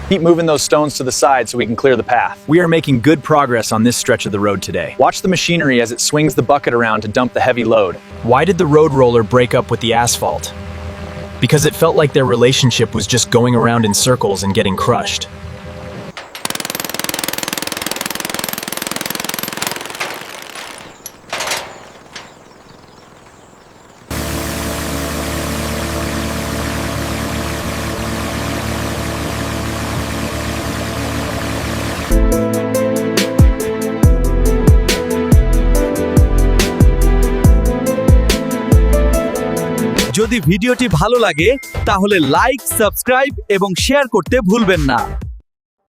Keep moving those stones to the side so we can clear the path. We are making good progress on this stretch of the road today. Watch the machinery as it swings the bucket around to dump the heavy load. Why did the road roller break up with the asphalt? Because it felt like their relationship was just going around in circles and getting crushed. যদি ভিডিওটি ভালো লাগে তাহলে like, subscribe এবং share করতে ভুলবেন না।